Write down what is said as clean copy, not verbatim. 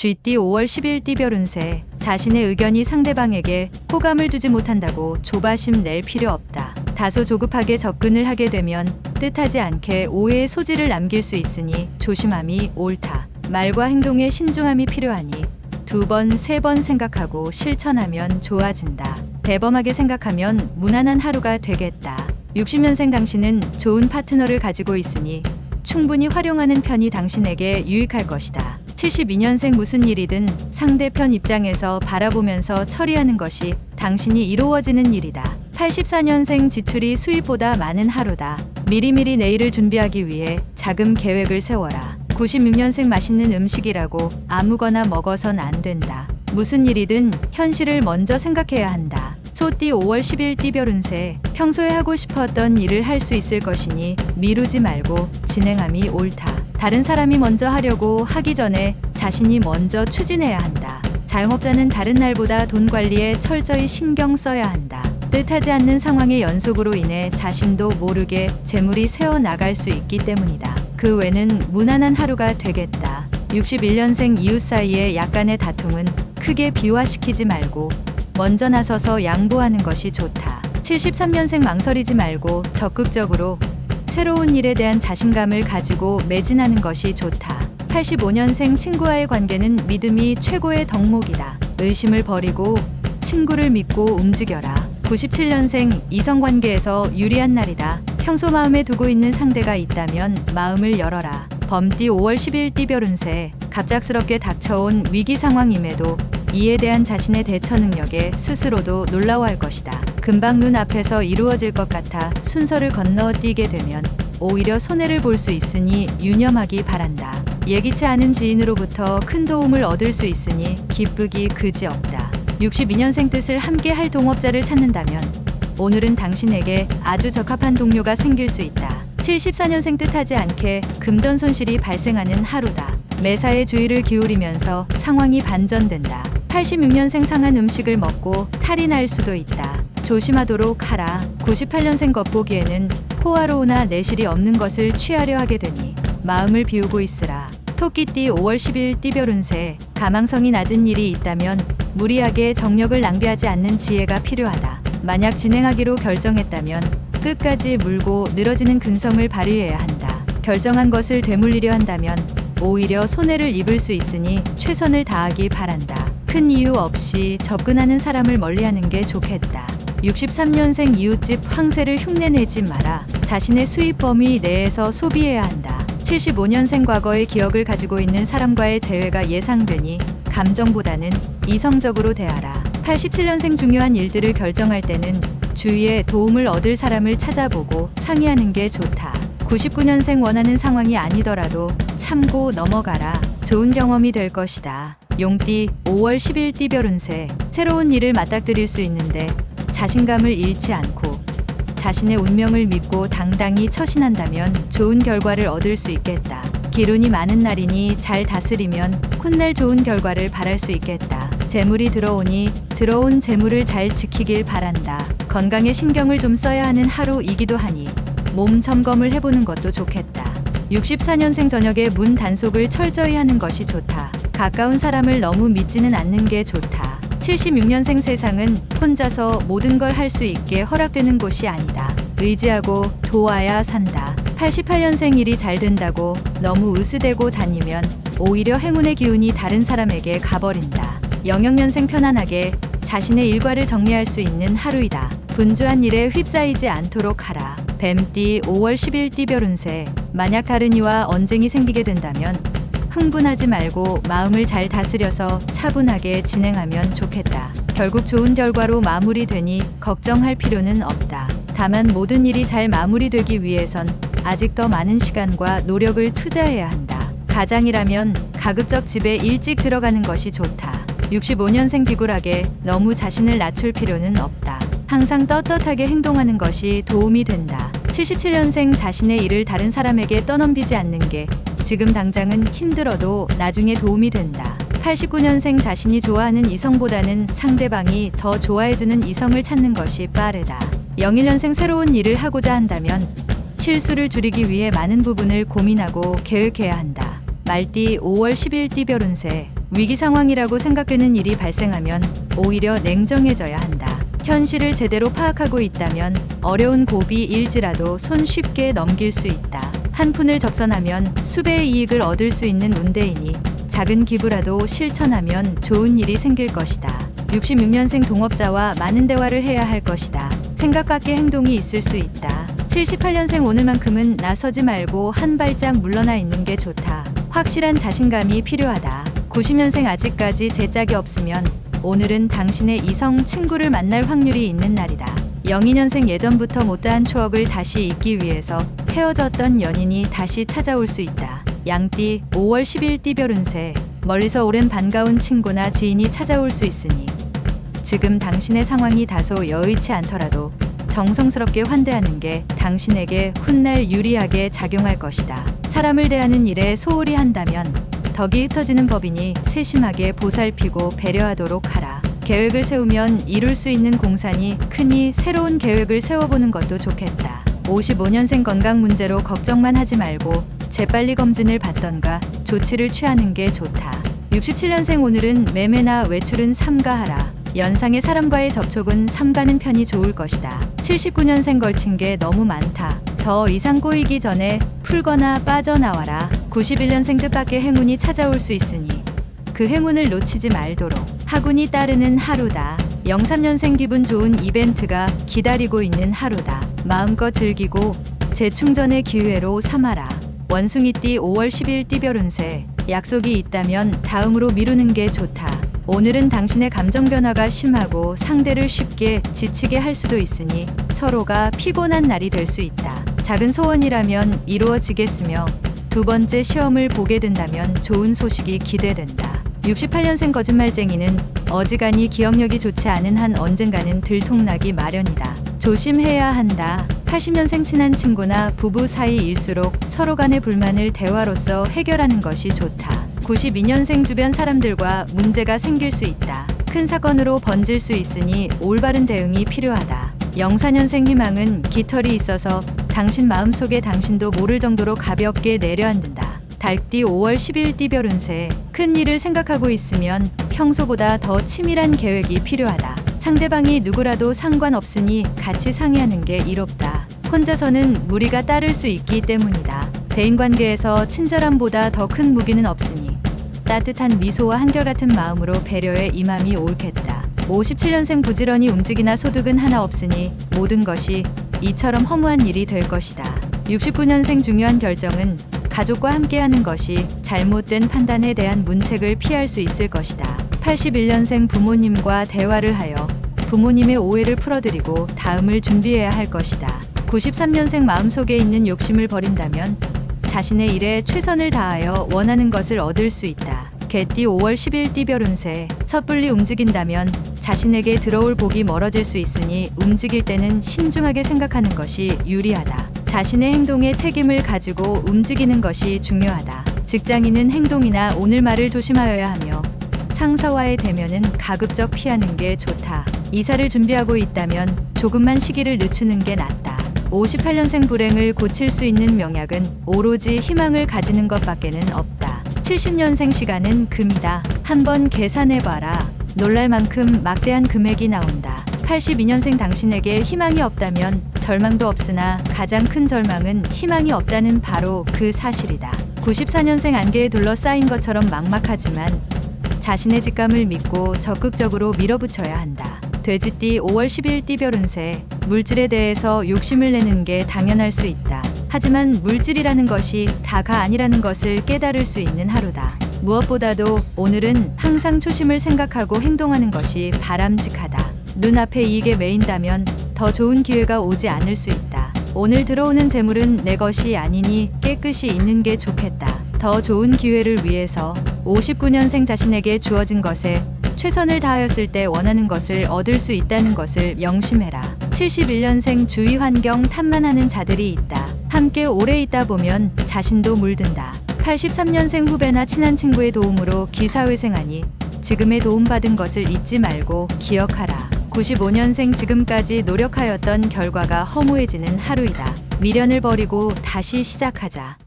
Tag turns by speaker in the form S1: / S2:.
S1: 쥐띠 5월 10일 띠별 운세. 자신의 의견이 상대방에게 호감을 주지 못한다고 조바심 낼 필요 없다. 다소 조급하게 접근을 하게 되면 뜻하지 않게 오해의 소지를 남길 수 있으니 조심함이 옳다. 말과 행동에 신중함이 필요하니 2번, 3번 생각하고 실천하면 좋아진다. 대범하게 생각하면 무난한 하루가 되겠다. 60년생 당신은 좋은 파트너를 가지고 있으니 충분히 활용하는 편이 당신에게 유익할 것이다. 72년생 무슨 일이든 상대편 입장에서 바라보면서 처리하는 것이 당신이 이루어지는 일이다. 84년생 지출이 수입보다 많은 하루다. 미리미리 내일을 준비하기 위해 자금 계획을 세워라. 96년생 맛있는 음식이라고 아무거나 먹어선 안 된다. 무슨 일이든 현실을 먼저 생각해야 한다. 소띠 5월 10일 띠별 운세. 평소에 하고 싶었던 일을 할 수 있을 것이니 미루지 말고 진행함이 옳다. 다른 사람이 먼저 하려고 하기 전에 자신이 먼저 추진해야 한다. 자영업자는 다른 날보다 돈 관리에 철저히 신경 써야 한다. 뜻하지 않는 상황의 연속으로 인해 자신도 모르게 재물이 새어나갈 수 있기 때문이다. 그 외는 무난한 하루가 되겠다. 61년생 이웃 사이의 약간의 다툼은 크게 비화시키지 말고 먼저 나서서 양보하는 것이 좋다. 73년생 망설이지 말고 적극적으로 새로운 일에 대한 자신감을 가지고 매진하는 것이 좋다. 85년생 친구와의 관계는 믿음이 최고의 덕목이다. 의심을 버리고 친구를 믿고 움직여라. 97년생 이성관계에서 유리한 날이다. 평소 마음에 두고 있는 상대가 있다면 마음을 열어라. 범띠 5월 10일 띠별 운세. 갑작스럽게 닥쳐온 위기 상황임에도 이에 대한 자신의 대처 능력에 스스로도 놀라워할 것이다. 금방 눈앞에서 이루어질 것 같아 순서를 건너뛰게 되면 오히려 손해를 볼 수 있으니 유념하기 바란다. 예기치 않은 지인으로부터 큰 도움을 얻을 수 있으니 기쁘기 그지없다. 62년생 뜻을 함께 할 동업자를 찾는다면 오늘은 당신에게 아주 적합한 동료가 생길 수 있다. 74년생 뜻하지 않게 금전 손실이 발생하는 하루다. 매사에 주의를 기울이면서 상황이 반전된다. 86년생 상한 음식을 먹고 탈이 날 수도 있다. 조심하도록 하라. 98년생 겉보기에는 호화로우나 내실이 없는 것을 취하려 하게 되니 마음을 비우고 있으라. 토끼띠 5월 10일 띠별 운세. 가망성이 낮은 일이 있다면 무리하게 정력을 낭비하지 않는 지혜가 필요하다. 만약 진행하기로 결정했다면 끝까지 물고 늘어지는 근성을 발휘해야 한다. 결정한 것을 되물리려 한다면 오히려 손해를 입을 수 있으니 최선을 다하기 바란다. 큰 이유 없이 접근하는 사람을 멀리하는 게 좋겠다. 63년생 이웃집 황새를 흉내내지 마라. 자신의 수입 범위 내에서 소비해야 한다. 75년생 과거의 기억을 가지고 있는 사람과의 재회가 예상되니 감정보다는 이성적으로 대하라. 87년생 중요한 일들을 결정할 때는 주위에 도움을 얻을 사람을 찾아보고 상의하는 게 좋다. 99년생 원하는 상황이 아니더라도 참고 넘어가라. 좋은 경험이 될 것이다. 용띠 5월 10일 띠별 운세. 새로운 일을 맞닥뜨릴 수 있는데 자신감을 잃지 않고 자신의 운명을 믿고 당당히 처신한다면 좋은 결과를 얻을 수 있겠다. 기운이 많은 날이니 잘 다스리면 훗날 좋은 결과를 바랄 수 있겠다. 재물이 들어오니 들어온 재물을 잘 지키길 바란다. 건강에 신경을 좀 써야 하는 하루이기도 하니 몸 점검을 해보는 것도 좋겠다. 64년생 저녁에 문 단속을 철저히 하는 것이 좋다. 가까운 사람을 너무 믿지는 않는 게 좋다. 76년생 세상은 혼자서 모든 걸 할 수 있게 허락되는 곳이 아니다. 의지하고 도와야 산다. 88년생 일이 잘 된다고 너무 으스대고 다니면 오히려 행운의 기운이 다른 사람에게 가버린다. 영역년생 편안하게 자신의 일과를 정리할 수 있는 하루이다. 분주한 일에 휩싸이지 않도록 하라. 뱀띠 5월 10일 띠별 운세. 만약 다른 이와 언쟁이 생기게 된다면 흥분하지 말고 마음을 잘 다스려서 차분하게 진행하면 좋겠다. 결국 좋은 결과로 마무리되니 걱정할 필요는 없다. 다만 모든 일이 잘 마무리되기 위해선 아직 더 많은 시간과 노력을 투자해야 한다. 가장이라면 가급적 집에 일찍 들어가는 것이 좋다. 65년생 비굴하게 너무 자신을 낮출 필요는 없다. 항상 떳떳하게 행동하는 것이 도움이 된다. 77년생 자신의 일을 다른 사람에게 떠넘기지 않는 게 지금 당장은 힘들어도 나중에 도움이 된다. 89년생 자신이 좋아하는 이성보다는 상대방이 더 좋아해주는 이성을 찾는 것이 빠르다. 01년생 새로운 일을 하고자 한다면 실수를 줄이기 위해 많은 부분을 고민하고 계획해야 한다. 말띠 5월 10일 띠별 운세. 위기 상황이라고 생각되는 일이 발생하면 오히려 냉정해져야 한다. 현실을 제대로 파악하고 있다면 어려운 고비일지라도 손쉽게 넘길 수 있다. 한 푼을 적선하면 수배의 이익을 얻을 수 있는 운대이니 작은 기부라도 실천하면 좋은 일이 생길 것이다. 66년생 동업자와 많은 대화를 해야 할 것이다. 생각 밖의 행동이 있을 수 있다. 78년생 오늘만큼은 나서지 말고 한 발짝 물러나 있는 게 좋다. 확실한 자신감이 필요하다. 90년생 아직까지 제짝이 없으면 오늘은 당신의 이성 친구를 만날 확률이 있는 날이다. 02년생 예전부터 못다한 추억을 다시 잊기 위해서 헤어졌던 연인이 다시 찾아올 수 있다. 양띠 5월 10일 띠별 운세. 멀리서 오랜 반가운 친구나 지인이 찾아올 수 있으니 지금 당신의 상황이 다소 여의치 않더라도 정성스럽게 환대하는 게 당신에게 훗날 유리하게 작용할 것이다. 사람을 대하는 일에 소홀히 한다면 덕이 흩어지는 법이니 세심하게 보살피고 배려하도록 하라. 계획을 세우면 이룰 수 있는 공산이 크니 새로운 계획을 세워보는 것도 좋겠다. 55년생 건강 문제로 걱정만 하지 말고 재빨리 검진을 받던가 조치를 취하는 게 좋다. 67년생 오늘은 매매나 외출은 삼가하라. 연상의 사람과의 접촉은 삼가는 편이 좋을 것이다. 79년생 걸친 게 너무 많다. 더 이상 꼬이기 전에 풀거나 빠져나와라. 91년생 뜻밖의 행운이 찾아올 수 있으니 그 행운을 놓치지 말도록 하군이 따르는 하루다. 03년생 기분 좋은 이벤트가 기다리고 있는 하루다. 마음껏 즐기고 재충전의 기회로 삼아라. 원숭이띠 5월 10일 띠별 운세. 약속이 있다면 다음으로 미루는 게 좋다. 오늘은 당신의 감정 변화가 심하고 상대를 쉽게 지치게 할 수도 있으니 서로가 피곤한 날이 될 수 있다. 작은 소원이라면 이루어지겠으며 두 번째 시험을 보게 된다면 좋은 소식이 기대된다. 68년생 거짓말쟁이는 어지간히 기억력이 좋지 않은 한 언젠가는 들통나기 마련이다. 조심해야 한다. 80년생 친한 친구나 부부 사이일수록 서로 간의 불만을 대화로서 해결하는 것이 좋다. 92년생 주변 사람들과 문제가 생길 수 있다. 큰 사건으로 번질 수 있으니 올바른 대응이 필요하다. 04년생 희망은 깃털이 있어서 당신 마음속에 당신도 모를 정도로 가볍게 내려앉는다. 달띠 5월 10일 띠별 운세. 큰 일을 생각하고 있으면 평소보다 더 치밀한 계획이 필요하다. 상대방이 누구라도 상관없으니 같이 상의하는 게 이롭다. 혼자서는 무리가 따를 수 있기 때문이다. 대인관계에서 친절함보다 더 큰 무기는 없으니 따뜻한 미소와 한결같은 마음으로 배려에 임함이 옳겠다. 57년생 부지런히 움직이나 소득은 하나 없으니 모든 것이 이처럼 허무한 일이 될 것이다. 69년생 중요한 결정은 가족과 함께하는 것이 잘못된 판단에 대한 문책을 피할 수 있을 것이다. 81년생 부모님과 대화를 하여 부모님의 오해를 풀어드리고 다음을 준비해야 할 것이다. 93년생 마음속에 있는 욕심을 버린다면 자신의 일에 최선을 다하여 원하는 것을 얻을 수 있다. 개띠 5월 10일 띠별 운세. 섣불리 움직인다면 자신에게 들어올 복이 멀어질 수 있으니 움직일 때는 신중하게 생각하는 것이 유리하다. 자신의 행동에 책임을 가지고 움직이는 것이 중요하다. 직장인은 행동이나 오늘 말을 조심하여야 하며 상사와의 대면은 가급적 피하는 게 좋다. 이사를 준비하고 있다면 조금만 시기를 늦추는 게 낫다. 58년생 불행을 고칠 수 있는 명약은 오로지 희망을 가지는 것밖에는 없다. 70년생 시간은 금이다. 한번 계산해봐라. 놀랄 만큼 막대한 금액이 나온다. 82년생 당신에게 희망이 없다면 절망도 없으나 가장 큰 절망은 희망이 없다는 바로 그 사실이다. 94년생 안개에 둘러싸인 것처럼 막막하지만 자신의 직감을 믿고 적극적으로 밀어붙여야 한다. 돼지띠 5월 10일 띠별 운세. 물질에 대해서 욕심을 내는 게 당연할 수 있다. 하지만 물질이라는 것이 다가 아니라는 것을 깨달을 수 있는 하루다. 무엇보다도 오늘은 항상 초심을 생각하고 행동하는 것이 바람직하다. 눈앞에 이익에 매인다면 더 좋은 기회가 오지 않을 수 있다. 오늘 들어오는 재물은 내 것이 아니니 깨끗이 있는 게 좋겠다. 더 좋은 기회를 위해서 59년생 자신에게 주어진 것에 최선을 다하였을 때 원하는 것을 얻을 수 있다는 것을 명심해라. 71년생 주위 환경 탓만하는 자들이 있다. 함께 오래 있다 보면 자신도 물든다. 83년생 후배나 친한 친구의 도움으로 기사회생하니 지금의 도움받은 것을 잊지 말고 기억하라. 95년생 지금까지 노력하였던 결과가 허무해지는 하루이다. 미련을 버리고 다시 시작하자.